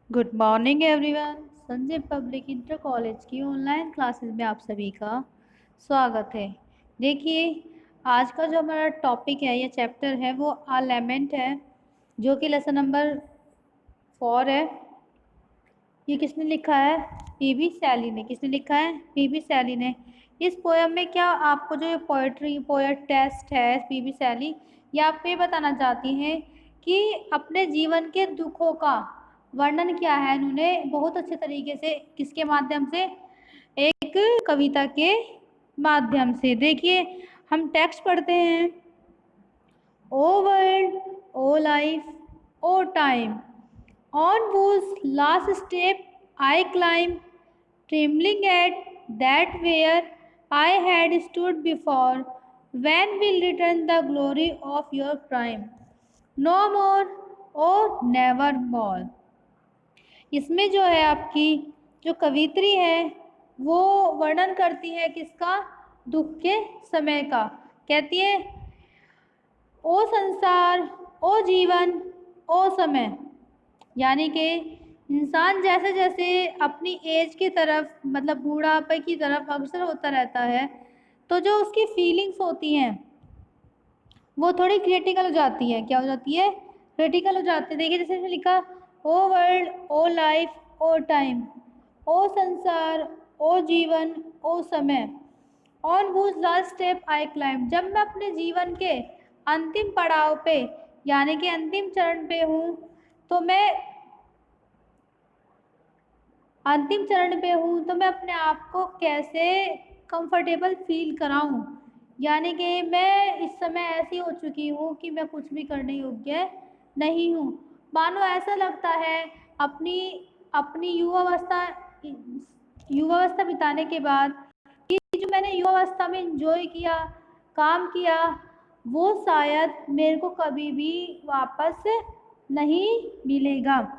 Good morning everyone. Sanjay public inter college की online classes में आप सभी का स्वागत है। देखिए, आज का जो हमारा टॉपिक है या चैप्टर है वो आलेमेंट है, जो कि लेसन नंबर 4 है। ये किसने लिखा है? पीबी सैली ने। किसने लिखा है? पीबी सैली ने। इस पोयम में क्या आपको जो पोएट टेस्ट है पीबी सैली, ये आपको ये बताना चाहती हैं कि अपने जीवन के दुखों का वर्णन क्या है इन्होंने बहुत अच्छे तरीके से, किसके माध्यम से? एक कविता के माध्यम से। देखिए, हम टेक्स्ट पढ़ते हैं। O world, O life, O time, on whose last step I climb, trembling at that where I had stood before, when will return the glory of your prime? No more, oh never more। इसमें जो है आपकी जो कवित्री है वो वर्णन करती है किसका? दुख के समय का। कहती है, ओ संसार, ओ जीवन, ओ समय। यानी कि इंसान जैसे जैसे अपनी एज की तरफ, मतलब बूढ़ापे की तरफ अग्रसर होता रहता है, तो जो उसकी फीलिंग्स होती हैं वो थोड़ी क्रिटिकल हो जाती है। क्या हो जाती है? क्रिटिकल हो जाती है। देखिए, जैसे इसमें लिखा, ओ world, O life, O time, ओ संसार, ओ जीवन, ओ समय, on whose last step I climb. जब मैं अपने जीवन के अंतिम पड़ाव पे, यानी कि अंतिम चरण पे हूँ, तो मैं अपने आप को कैसे कंफर्टेबल फील कराऊं। यानी कि मैं इस समय ऐसी हो चुकी हूँ कि मैं कुछ भी करने योग्य नहीं हूँ। मानो ऐसा लगता है अपनी अपनी युवावस्था बिताने के बाद कि जो मैंने युवावस्था में एंजॉय किया, काम किया, वो शायद मेरे को कभी भी वापस नहीं मिलेगा।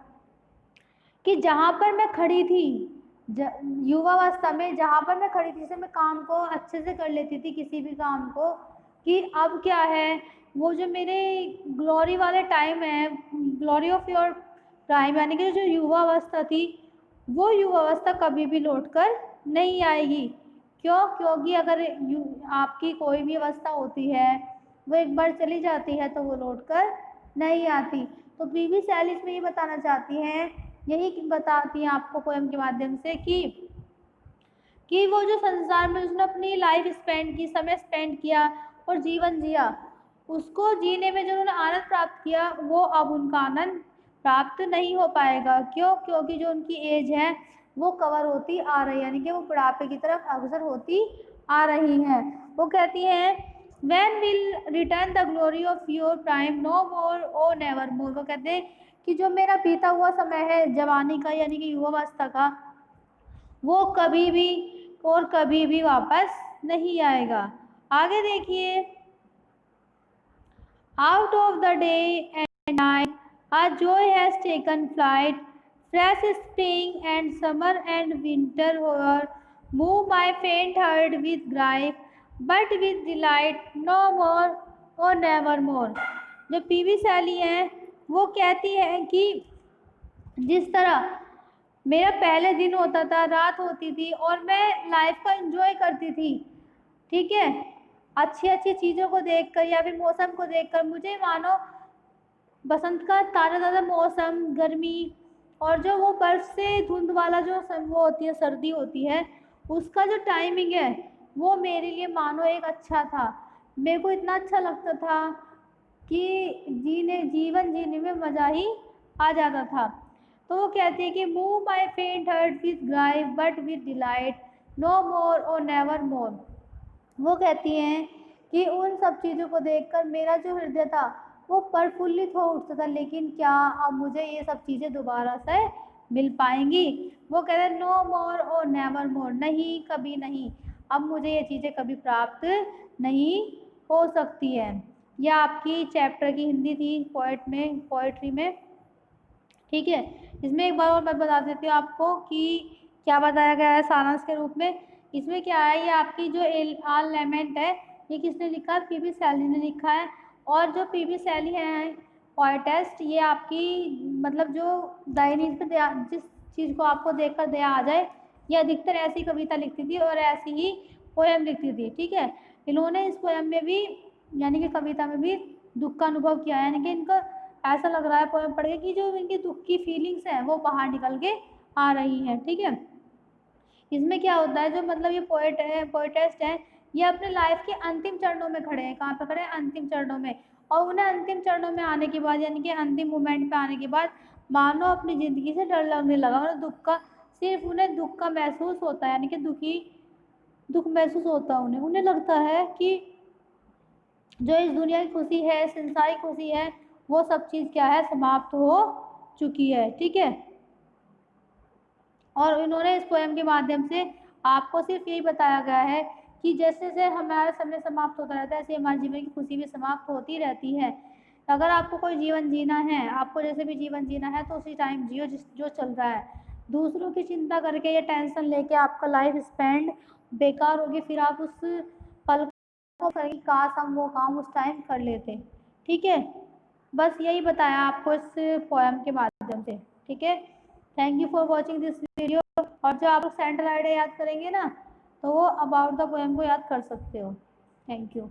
कि जहाँ पर मैं खड़ी थी युवावस्था में, जहाँ पर मैं खड़ी थी, जैसे मैं काम को अच्छे से कर लेती थी, किसी भी काम को, कि अब क्या है, वो जो मेरे ग्लोरी वाले टाइम है, ग्लोरी ऑफ योर टाइम, यानी कि जो युवावस्था थी, वो युवावस्था कभी भी लौट कर नहीं आएगी। क्यों? क्योंकि अगर आपकी कोई भी अवस्था होती है वो एक बार चली जाती है तो वो लौट कर नहीं आती। तो बीबी सैलिस में ये बताना चाहती हैं, यही बताती हैं आपको पोएम के माध्यम से कि वो जो संसार में उसने अपनी लाइफ स्पेंड की, समय स्पेंड किया और जीवन जिया, उसको जीने में जो उन्होंने आनंद प्राप्त किया, वो अब उनका आनंद प्राप्त नहीं हो पाएगा। क्यों? क्योंकि जो उनकी एज है वो कवर होती आ रही है, यानी कि वो बुढ़ापे की तरफ अग्रसर होती आ रही हैं। वो कहती हैं, When will return the glory of your prime? No more, oh never more। वो कहते हैं कि जो मेरा बीता हुआ समय है जवानी का, यानी कि युवावस्था का, वो कभी भी और कभी भी वापस नहीं आएगा। आगे देखिए, out of the day and night a joy has taken flight, fresh spring and summer and winter hover, move my faint heart with grief but with delight, no more, oh never more। जो PV सैली हैं वो कहती हैं कि जिस तरह मेरा पहले दिन होता था, रात होती थी और मैं लाइफ को एंजॉय करती थी, ठीक है, अच्छी अच्छी चीज़ों को देखकर या फिर मौसम को देखकर, मुझे मानो बसंत का ताज़ा ताज़ा मौसम, गर्मी, और जो वो बर्फ से धुंध वाला जो वो होती है, सर्दी होती है, उसका जो टाइमिंग है वो मेरे लिए मानो एक अच्छा था। मेरे को इतना अच्छा लगता था कि जीवन जीने में मज़ा ही आ जाता था। तो वो कहती है कि move my faint heart with grief but with delight, no more और नेवर मोर। वो कहती हैं कि उन सब चीज़ों को देखकर मेरा जो हृदय था वो प्रफुल्लित हो उठता था, लेकिन क्या अब मुझे ये सब चीज़ें दोबारा से मिल पाएंगी? वो कहते हैं, नो मोर और नेवर मोर, नहीं, कभी नहीं, अब मुझे ये चीज़ें कभी प्राप्त नहीं हो सकती है। यह आपकी चैप्टर की हिंदी थी पोएट्री में, ठीक है। इसमें एक बार और मैं बता देती हूँ आपको कि क्या बताया गया है सारांश के रूप में। इसमें क्या है, ये आपकी जो आर्लेमेंट है ये किसने लिखा है? पीबी सैली ने लिखा है। और जो पीबी सैली हैं पोएटेस्ट ये आपकी मतलब जो दाहिनी पे जिस चीज़ को आपको देखकर दया आ जाए, ये अधिकतर ऐसी कविता लिखती थी और ऐसी ही पोएम लिखती थी। ठीक है, इन्होंने इस पोएम में भी यानी कि कविता में भी दुख का अनुभव किया है, यानी कि इनको ऐसा लग रहा है पोएम पढ़ के कि जो इनकी दुख की फीलिंग्स हैं वो बाहर निकल के आ रही हैं। ठीक है, इसमें क्या होता है, जो मतलब ये पोएट है, पोएटेस्ट है, ये अपने लाइफ के अंतिम चरणों में खड़े हैं। कहाँ पे खड़े हैं? अंतिम चरणों में। और उन्हें अंतिम चरणों में आने के बाद यानी कि अंतिम मोमेंट पे आने के बाद मानो अपनी ज़िंदगी से डर लगने लगा। उन्हें दुख का, सिर्फ उन्हें दुख का महसूस होता है, यानी कि दुख महसूस होता है उन्हें। उन्हें लगता है कि जो इस दुनिया की खुशी है, संसारिक खुशी है, वो सब चीज़ क्या है, समाप्त हो चुकी है। ठीक है, और इन्होंने इस पोएम के माध्यम से आपको सिर्फ यही बताया गया है कि जैसे जैसे हमारा समय समाप्त होता रहता है, ऐसे हमारे जीवन की खुशी भी समाप्त होती रहती है। अगर आपको कोई जीवन जीना है, आपको जैसे भी जीवन जीना है, तो उसी टाइम जियो जो चल रहा है। दूसरों की चिंता करके या टेंशन लेके आपका लाइफ स्पेंड बेकार होगी, फिर आप उस पल को करेंगे, काश हम वो काम उस टाइम कर लेते। ठीक है, बस यही बताया आपको इस पोएम के माध्यम से। ठीक है, thank you for watching this video. और जो आप लोग सेंट्रल आइडिया याद करेंगे ना, तो वो अबाउट द पोएम को याद कर सकते हो। Thank you.